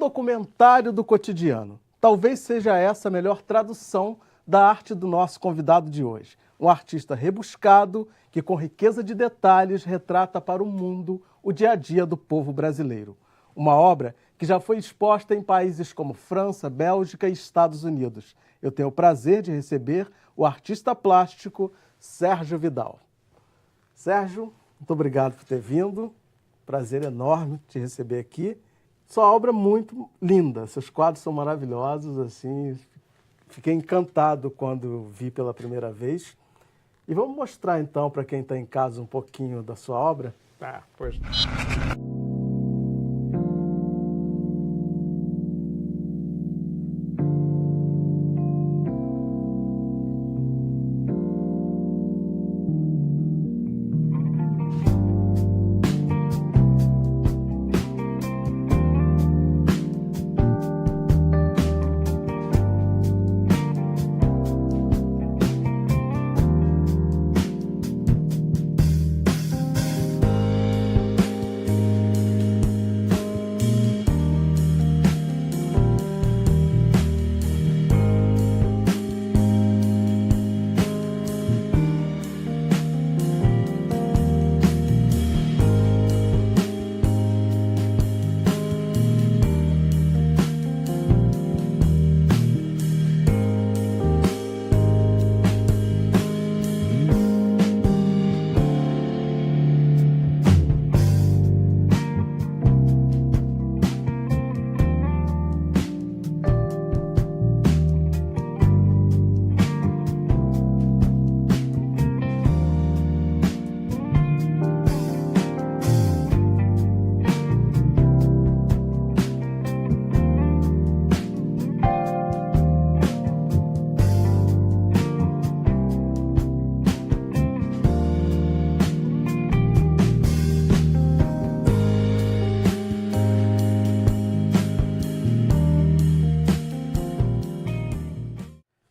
documentário do cotidiano. Talvez seja essa a melhor tradução da arte do nosso convidado de hoje. Um artista rebuscado que, com riqueza de detalhes, retrata para o mundo o dia a dia do povo brasileiro. Uma obra que já foi exposta em países como França, Bélgica e Estados Unidos. Eu tenho o prazer de receber o artista plástico Sérgio Vidal. Sérgio, muito obrigado por ter vindo. Prazer enorme te receber aqui. Sua obra é muito linda, seus quadros são maravilhosos, assim, fiquei encantado quando vi pela primeira vez. E vamos mostrar então para quem está em casa um pouquinho da sua obra? Tá, pois.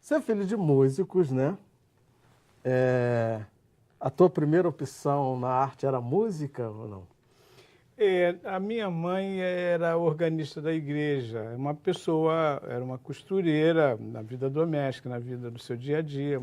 Você é filho de músicos, né? A tua primeira opção na arte era música ou não? A minha mãe era organista da igreja, era uma costureira na vida doméstica, na vida do seu dia a dia,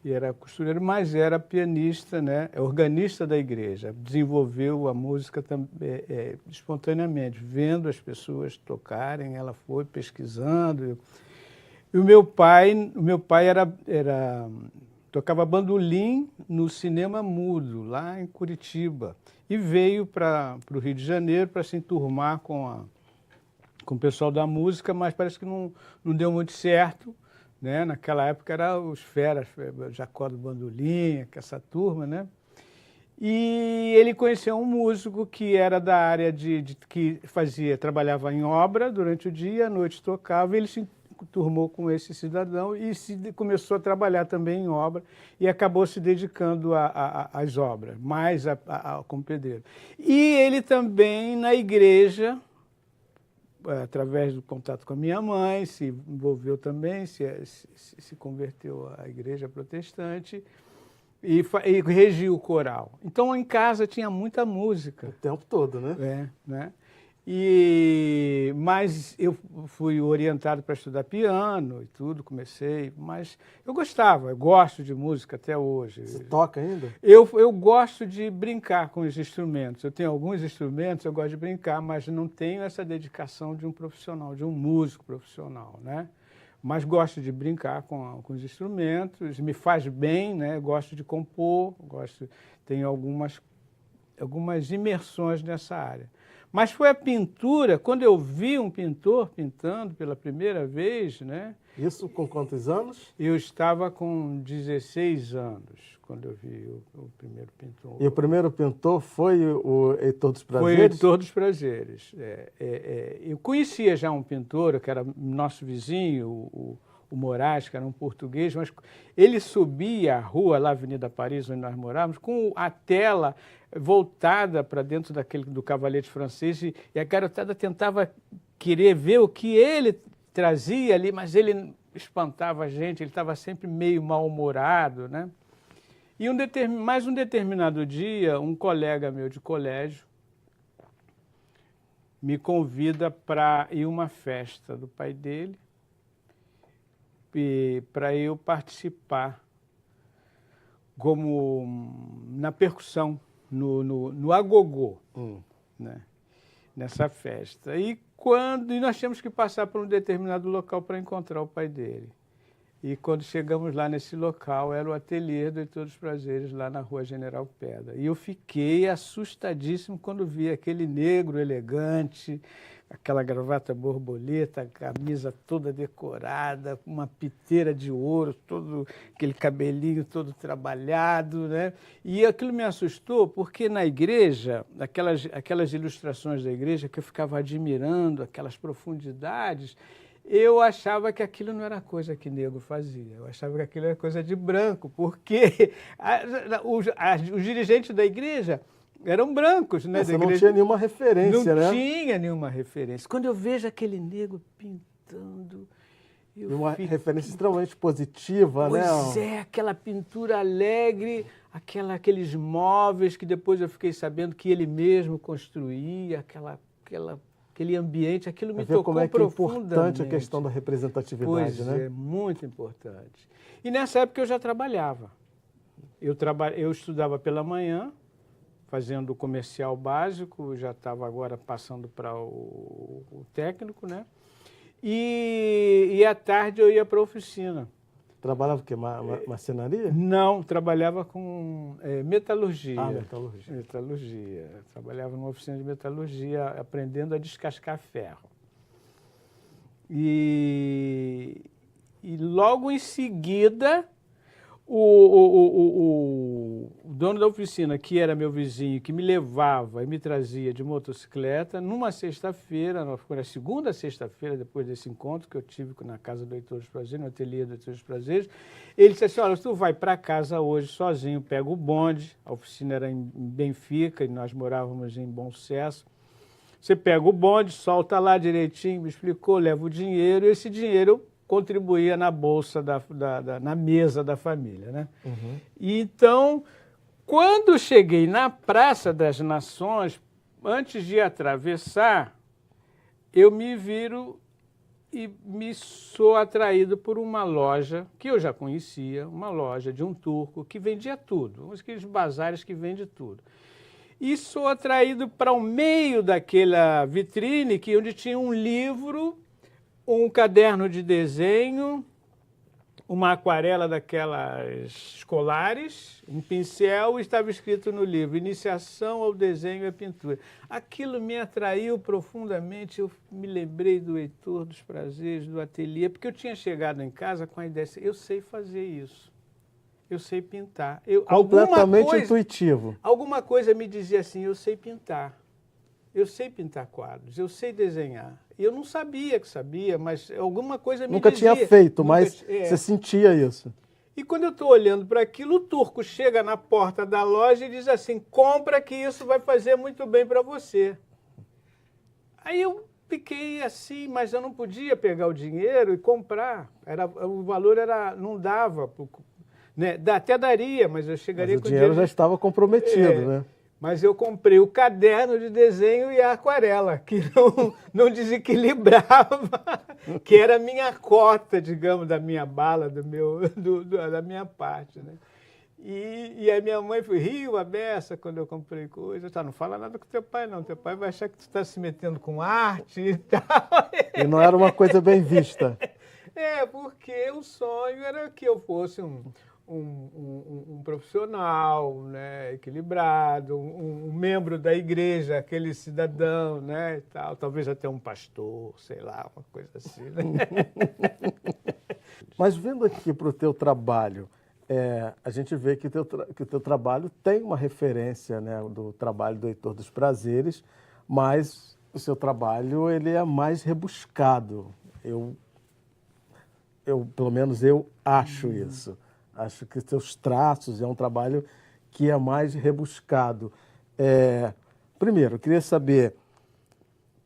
e era costureira, mas era pianista, né? Organista da igreja. Desenvolveu a música espontaneamente, vendo as pessoas tocarem, ela foi pesquisando. E o meu pai tocava bandolim no Cinema Mudo, lá em Curitiba, e veio para o Rio de Janeiro para se enturmar com o pessoal da música, mas parece que não deu muito certo, né? Naquela época eram os feras, Jacó do Bandolim, essa turma, né? E ele conheceu um músico que era da área que trabalhava em obra durante o dia, à noite tocava, e ele se turmou com esse cidadão e começou a trabalhar também em obra e acabou se dedicando às obras, mais como pedreiro. E ele também, na igreja, através do contato com a minha mãe, se envolveu também, se converteu à igreja protestante e regiu o coral. Então, em casa tinha muita música. O tempo todo, né? Né? Mas eu fui orientado para estudar piano e tudo, comecei, mas eu gosto de música até hoje. Você toca ainda? Eu gosto de brincar com os instrumentos. Eu tenho alguns instrumentos, eu gosto de brincar, mas não tenho essa dedicação de um profissional, de um músico profissional, né? Mas gosto de brincar com os instrumentos, me faz bem, né? Gosto de compor, tenho algumas imersões nessa área. Mas foi a pintura, quando eu vi um pintor pintando pela primeira vez, né? Isso com quantos anos? Eu estava com 16 anos, quando eu vi o primeiro pintor. E o primeiro pintor foi o Heitor dos Prazeres? Foi o Heitor dos Prazeres. Eu conhecia já um pintor, que era nosso vizinho, o Moraes, que era um português, mas ele subia a rua, lá Avenida Paris, onde nós morávamos, com a tela voltada para dentro do cavalete francês, e a garotada tentava querer ver o que ele trazia ali, mas ele espantava a gente, ele estava sempre meio mal-humorado, né? E mais um determinado dia, um colega meu de colégio me convida para ir a uma festa do pai dele e para eu participar como na percussão, no agogô, né? Nessa festa. E nós tínhamos que passar por um determinado local para encontrar o pai dele. E quando chegamos lá nesse local, era o ateliê do Heitor dos Prazeres, lá na Rua General Pedra. E eu fiquei assustadíssimo quando vi aquele negro elegante, aquela gravata borboleta, a camisa toda decorada, uma piteira de ouro, todo aquele cabelinho todo trabalhado, né? E aquilo me assustou porque na igreja, aquelas ilustrações da igreja que eu ficava admirando, aquelas profundidades, eu achava que aquilo não era coisa que negro fazia, eu achava que aquilo era coisa de branco, porque os dirigentes da igreja eram brancos, né? Você não tinha nenhuma referência, né? Não tinha nenhuma referência. Quando eu vejo aquele negro pintando... Uma referência extremamente positiva, né? Pois é, aquela pintura alegre, aqueles móveis que depois eu fiquei sabendo que ele mesmo construía, aquele ambiente, aquilo me tocou como é que é profundamente. importante a questão da representatividade, pois né? É, muito importante. E nessa época eu já trabalhava. Eu estudava pela manhã, fazendo o comercial básico, já estava agora passando para o técnico, né? E à tarde eu ia para a oficina. Trabalhava o quê? Marcenaria? Não, trabalhava com metalurgia. Ah, metalurgia. Metalurgia. Trabalhava numa oficina de metalurgia, aprendendo a descascar ferro. E logo em seguida, o dono da oficina, que era meu vizinho, que me levava e me trazia de motocicleta, numa sexta-feira, foi a segunda sexta-feira depois desse encontro que eu tive na casa do Heitor dos Prazeres, no ateliê do Heitor dos Prazeres, ele disse assim, olha, tu vai para casa hoje sozinho, pega o bonde, a oficina era em Benfica e nós morávamos em Bom Sucesso, você pega o bonde, solta lá direitinho, me explicou, leva o dinheiro, e esse dinheiro contribuía na bolsa, na mesa da família, né? Uhum. E então, quando cheguei na Praça das Nações, antes de atravessar, eu me viro e me sou atraído por uma loja que eu já conhecia, uma loja de um turco que vendia tudo, aqueles bazares que vende tudo. E sou atraído para o meio daquela vitrine onde tinha um livro, um caderno de desenho, uma aquarela daquelas escolares, um pincel, e estava escrito no livro, Iniciação ao Desenho e à Pintura. Aquilo me atraiu profundamente, eu me lembrei do Heitor dos Prazeres, do ateliê, porque eu tinha chegado em casa com a ideia, eu sei fazer isso, eu sei pintar. Completamente intuitivo. Alguma coisa me dizia assim, eu sei pintar quadros, eu sei desenhar. E eu não sabia que sabia, mas alguma coisa me Nunca dizia. tinha feito, mas você sentia isso. E quando eu estou olhando para aquilo, o turco chega na porta da loja e diz assim, compra que isso vai fazer muito bem para você. Aí eu fiquei assim, mas eu não podia pegar o dinheiro e comprar. O valor não dava, né? Até daria, mas eu chegaria com o dinheiro já estava comprometido, né? Mas eu comprei o caderno de desenho e a aquarela, que não desequilibrava, que era a minha cota, digamos, da minha bala, da minha parte, né? E a minha mãe riu a beça quando eu comprei coisa. Não fala nada com teu pai, não. Teu pai vai achar que tu está se metendo com arte e tal. E não era uma coisa bem vista. Porque o sonho era que eu fosse um profissional, né, equilibrado, um membro da igreja, aquele cidadão, né, e tal, talvez até um pastor, sei lá, uma coisa assim, né? Mas vindo aqui para o teu trabalho, a gente vê que o teu trabalho tem uma referência, né, do trabalho do Heitor dos Prazeres, mas o seu trabalho ele é mais rebuscado. Pelo menos eu acho isso. Acho que seus traços é um trabalho que é mais rebuscado. Primeiro, eu queria saber,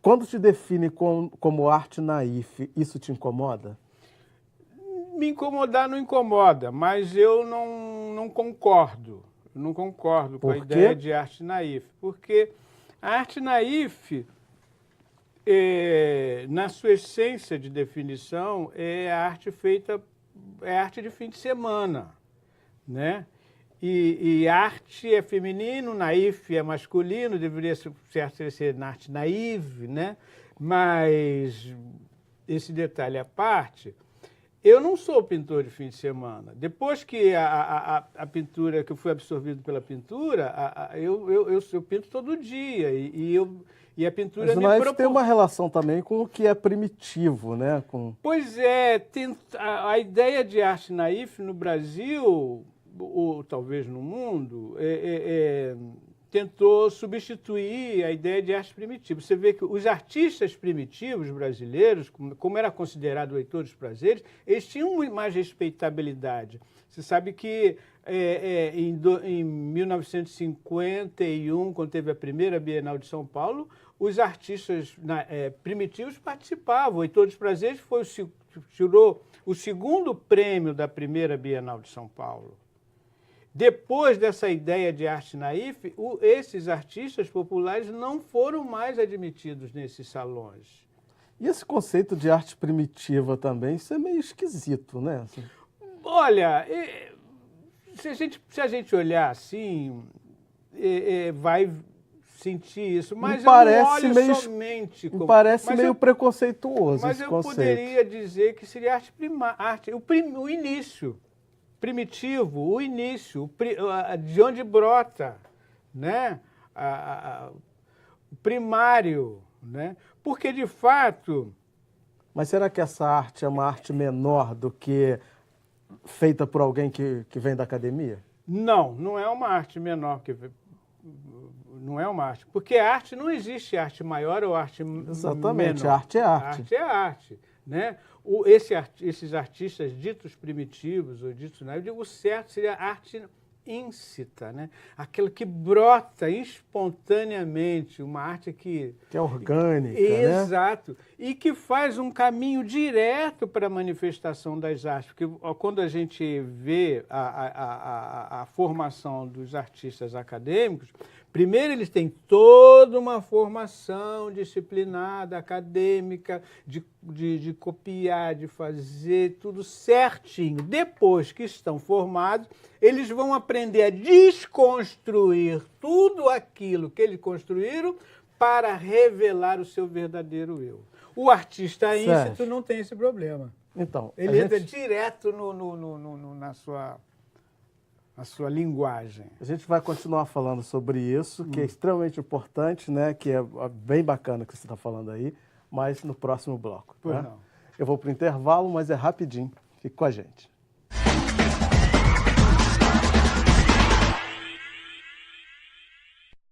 quando te define como arte naif, isso te incomoda? Me incomodar não incomoda, mas eu não concordo. Não concordo com a ideia de arte naif. Porque a arte naif, na sua essência de definição, é a arte feita, é arte de fim de semana, né? E arte é feminino, naif é masculino, deveria ser arte naive, né? Mas esse detalhe à parte, eu não sou pintor de fim de semana. Depois que a pintura, que eu fui absorvido pela pintura, eu pinto todo dia e a pintura Mas o me naif tem uma relação também com o que é primitivo, né? Pois é, a ideia de arte naif no Brasil, ou talvez no mundo, tentou substituir a ideia de arte primitiva. Você vê que os artistas primitivos brasileiros, como era considerado o Heitor dos Prazeres, eles tinham mais respeitabilidade. Você sabe que em 1951, quando teve a primeira Bienal de São Paulo, os artistas primitivos participavam. O Heitor dos Prazeres tirou o segundo prêmio da primeira Bienal de São Paulo. Depois dessa ideia de arte naif, esses artistas populares não foram mais admitidos nesses salões. E esse conceito de arte primitiva também, isso é meio esquisito, né? Assim. Olha, se a gente olhar assim, vai sentir isso, mas eu não olho somente como... Parece meio preconceituoso mas esse eu conceito. poderia dizer que seria arte o início. Primitivo, o início, de onde brota, né? O primário, né? Porque, de fato... Mas será que essa arte é uma arte menor do que feita por alguém que vem da academia? Não, não é uma arte menor. Não é uma arte. Porque arte não existe arte maior ou arte Exatamente, menor. arte é arte. Arte é arte, né? Esses artistas ditos primitivos, ou ditos, né, eu digo, o certo seria arte íncita, né? Aquilo que brota espontaneamente, uma arte que é orgânica, exato, né? E que faz um caminho direto para a manifestação das artes. Porque quando a gente vê a formação dos artistas acadêmicos, primeiro, eles têm toda uma formação disciplinada, acadêmica, de copiar, de fazer tudo certinho. Depois que estão formados, eles vão aprender a desconstruir tudo aquilo que eles construíram para revelar o seu verdadeiro eu. O artista íncito não tem esse problema. Então, ele entra direto na sua linguagem. A gente vai continuar falando sobre isso, que é extremamente importante, né? Que é bem bacana o que você está falando aí, mas no próximo bloco. Pois tá? não. Eu vou para o intervalo, mas é rapidinho. Fique com a gente.